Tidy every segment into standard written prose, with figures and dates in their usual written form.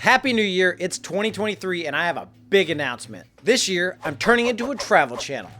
Happy New Year, it's 2023 and I have a big announcement. This year, I'm turning into a travel channel.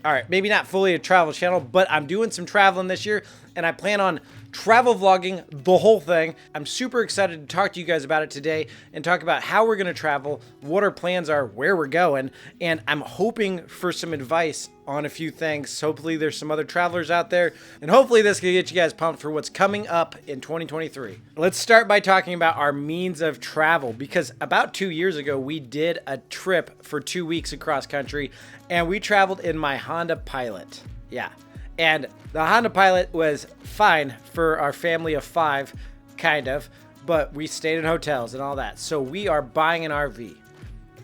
All right, maybe not fully a travel channel, but I'm doing some traveling this year and I plan on travel vlogging the whole thing. I'm super excited to talk to you guys about it today and talk about how we're gonna travel, what our plans are, where we're going, and I'm hoping for some advice on a few things. Hopefully there's some other travelers out there, and hopefully this can get you guys pumped for what's coming up in 2023. Let's start by talking about our means of travel, because about 2 years ago, we did a trip for 2 weeks across country, and we traveled in my Honda Pilot. Yeah. And the Honda Pilot was fine for our family of 5, kind of, but we stayed in hotels and all that. So we are buying an RV.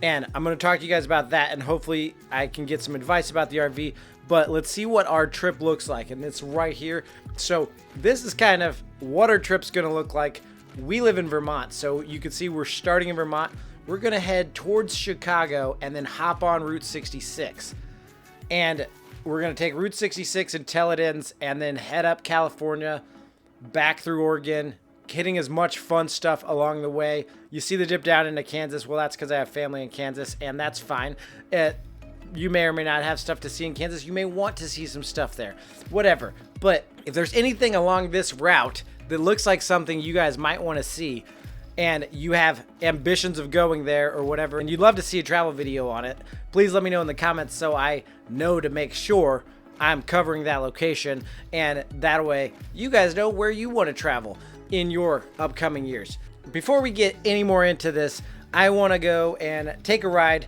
And I'm going to talk to you guys about that, and hopefully I can get some advice about the RV. But let's see what our trip looks like, and it's right here. So this is kind of what our trip's going to look like. We live in Vermont, so you can see we're starting in Vermont. We're going to head towards Chicago and then hop on Route 66. And we're going to take Route 66 until it ends and then head up California, back through Oregon, hitting as much fun stuff along the way. You see the dip down into Kansas. Well, that's because I have family in Kansas, and that's fine. You may or may not have stuff to see in Kansas. You may want to see some stuff there, whatever. But if there's anything along this route that looks like something you guys might want to see, and you have ambitions of going there or whatever, and you'd love to see a travel video on it, please let me know in the comments so I know to make sure I'm covering that location, and that way you guys know where you want to travel in your upcoming years. Before we get any more into this, I want to go and take a ride.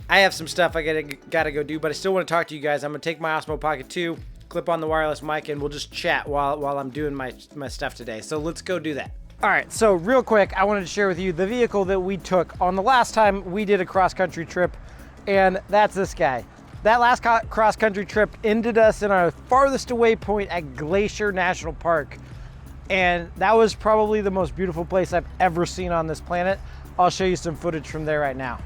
I have some stuff I gotta go do, but I still want to talk to you guys. I'm gonna take my DJI Pocket 2, clip on the wireless mic, and we'll just chat while I'm doing my stuff today. So let's go do that. All right, so real quick, I wanted to share with you the vehicle that we took on the last time we did a cross-country trip, and that's this guy. That last cross-country trip ended us in our farthest away point at Glacier National Park, and that was probably the most beautiful place I've ever seen on this planet. I'll show you some footage from there right now.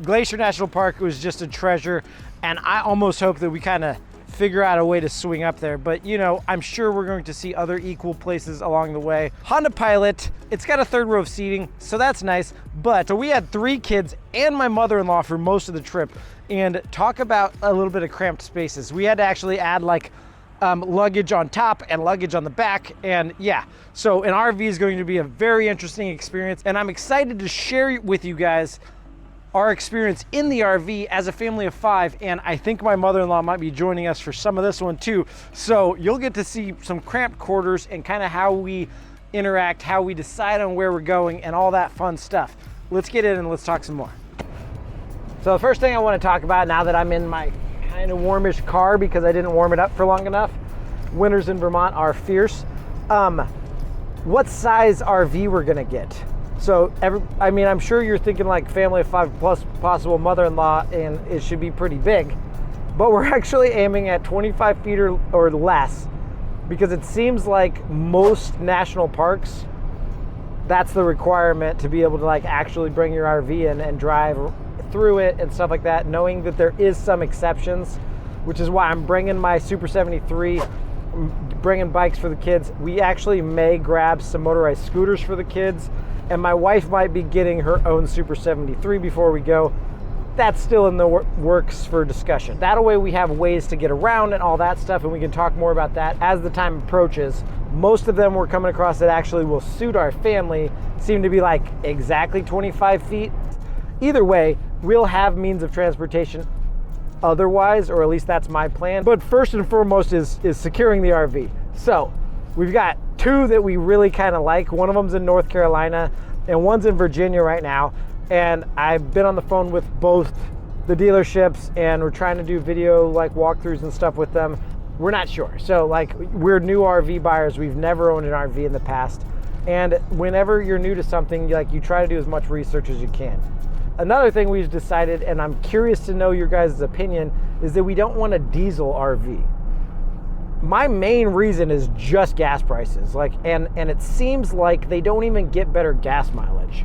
Glacier National Park was just a treasure, and I almost hope that we kind of figure out a way to swing up there, but you know, I'm sure we're going to see other equal places along the way. Honda Pilot, it's got a 3rd row of seating, so that's nice, but so we had 3 kids and my mother-in-law for most of the trip, and talk about a little bit of cramped spaces. We had to actually add like luggage on top and luggage on the back, and yeah, so an RV is going to be a very interesting experience, and I'm excited to share with you guys our experience in the RV as a family of 5, and I think my mother-in-law might be joining us for some of this one too. So you'll get to see some cramped quarters and kind of how we interact, how we decide on where we're going, and all that fun stuff. Let's get in and let's talk some more. So the first thing I want to talk about, now that I'm in my kind of warmish car because I didn't warm it up for long enough, winters in Vermont are fierce. What size RV we're gonna get? So, I mean, I'm sure you're thinking like family of 5 plus possible mother-in-law, and it should be pretty big, but we're actually aiming at 25 feet or less, because it seems like most national parks, that's the requirement to be able to like actually bring your RV in and drive through it and stuff like that, knowing that there is some exceptions, which is why I'm bringing my Super 73, bringing bikes for the kids. We actually may grab some motorized scooters for the kids, and my wife might be getting her own Super 73 before we go. That's still in the works for discussion. That way we have ways to get around and all that stuff, and we can talk more about that as the time approaches. Most of them we're coming across that actually will suit our family seem to be like exactly 25 feet. Either way, we'll have means of transportation otherwise, or at least that's my plan. But first and foremost is securing the RV. So we've got 2 that we really kind of like. One of them's in North Carolina and one's in Virginia right now. And I've been on the phone with both the dealerships, and we're trying to do video like walkthroughs and stuff with them. We're not sure. So like, we're new RV buyers. We've never owned an RV in the past. And whenever you're new to something, like, you try to do as much research as you can. Another thing we've decided, and I'm curious to know your guys' opinion, is that we don't want a diesel RV. my main reason is just gas prices. Like, and it seems like they don't even get better gas mileage.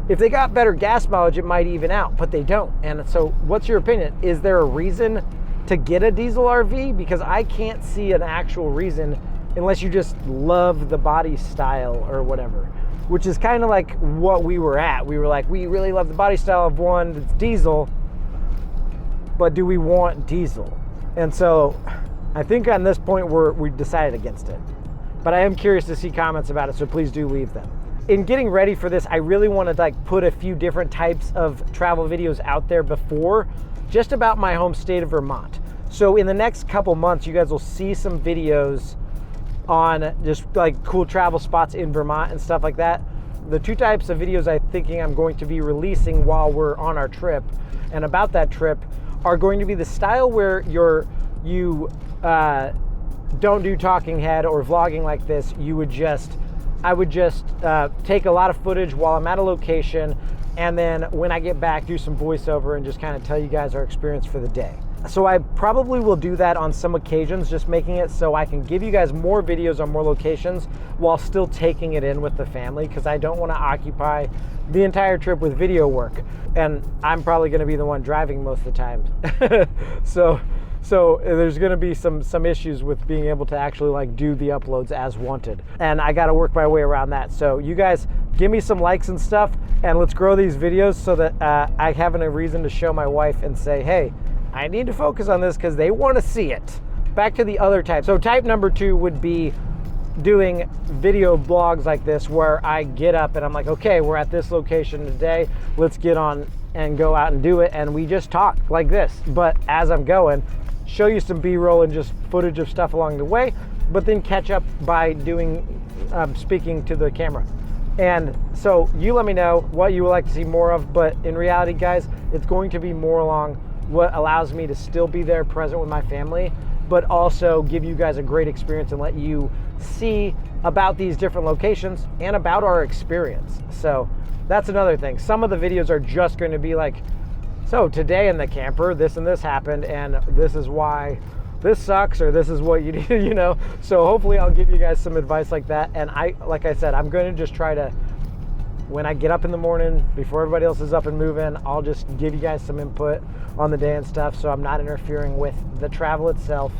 If they got better gas mileage, it might even out, but they don't. And so what's your opinion? Is there a reason to get a diesel RV? Because I can't see an actual reason unless you just love the body style or whatever, which is kind of like what we were at. We were like, we really love the body style of one that's diesel, but do we want diesel? And so I think on this point we decided against it. But I am curious to see comments about it, so please do leave them. In getting ready for this, I really want to like put a few different types of travel videos out there before, just about my home state of Vermont. So in the next couple months, you guys will see some videos on just like cool travel spots in Vermont and stuff like that. The two types of videos I'm thinking I'm going to be releasing while we're on our trip and about that trip are going to be the style where you don't do talking head or vlogging like this. I would just take a lot of footage while I'm at a location, and then when I get back, do some voiceover and just kind of tell you guys our experience for the day. So I probably will do that on some occasions, just making it so I can give you guys more videos on more locations while still taking it in with the family, because I don't want to occupy the entire trip with video work. And I'm probably going to be the one driving most of the time. So there's going to be some issues with being able to actually like do the uploads as wanted. And I got to work my way around that. So you guys give me some likes and stuff, and let's grow these videos so that I have a reason to show my wife and say, hey, I need to focus on this because they want to see it. Back to the other type. So type number 2 would be doing video blogs like this, where I get up and I'm like, okay, we're at this location today. Let's get on and go out and do it. And we just talk like this. But as I'm going, show you some B-roll and just footage of stuff along the way, but then catch up by doing speaking to the camera. And so you let me know what you would like to see more of, but in reality, guys, it's going to be more along what allows me to still be there present with my family, but also give you guys a great experience and let you see about these different locations and about our experience. So that's another thing. Some of the videos are just going to be like, so today in the camper, this and this happened, and this is why this sucks, or this is what you do, you know? So hopefully I'll give you guys some advice like that. And like I said, I'm going to just try to, when I get up in the morning, before everybody else is up and moving, I'll just give you guys some input on the day and stuff, so I'm not interfering with the travel itself,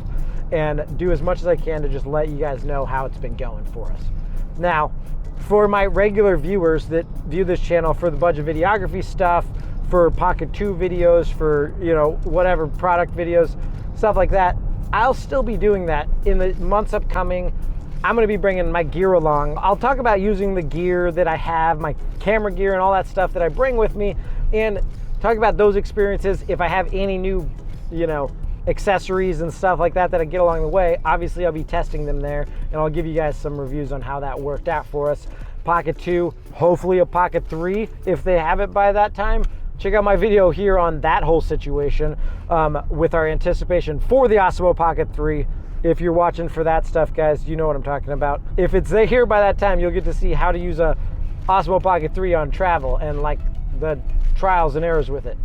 and do as much as I can to just let you guys know how it's been going for us. Now, for my regular viewers that view this channel for the budget videography stuff, for Pocket 2 videos, for, you know, whatever product videos, stuff like that, I'll still be doing that in the months upcoming. I'm going to be bringing my gear along. I'll talk about using the gear that I have, my camera gear and all that stuff that I bring with me, and talk about those experiences. If I have any new, you know, accessories and stuff like that I get along the way, obviously I'll be testing them there, and I'll give you guys some reviews on how that worked out for us. Pocket 2, hopefully a Pocket 3 if they have it by that time. Check out my video here on that whole situation with our anticipation for the Osmo Pocket 3. If you're watching for that stuff, guys, you know what I'm talking about. If it's here by that time, you'll get to see how to use a Osmo Pocket 3 on travel and like the trials and errors with it.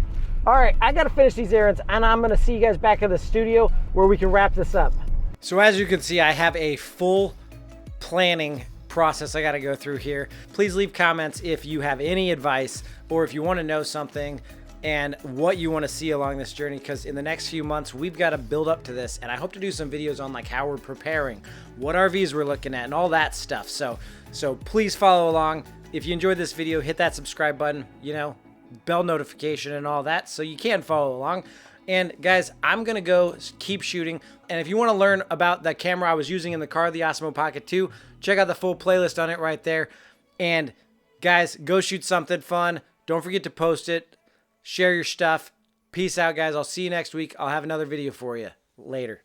All right, I gotta finish these errands, and I'm gonna see you guys back in the studio where we can wrap this up. So as you can see, I have a full planning process I gotta go through here. Please leave comments if you have any advice or if you want to know something and what you want to see along this journey, because in the next few months we've got to build up to this, and I hope to do some videos on like how we're preparing, what RVs we're looking at, and all that stuff. So please follow along. If you enjoyed this video, hit that subscribe button, you know, bell notification and all that, so you can follow along. And guys, I'm gonna go keep shooting, and if you want to learn about the camera I was using in the car, the Osmo Pocket 2, check out the full playlist on it right there. And guys, go shoot something fun. Don't forget to post it. Share your stuff. Peace out, guys. I'll see you next week. I'll have another video for you. Later.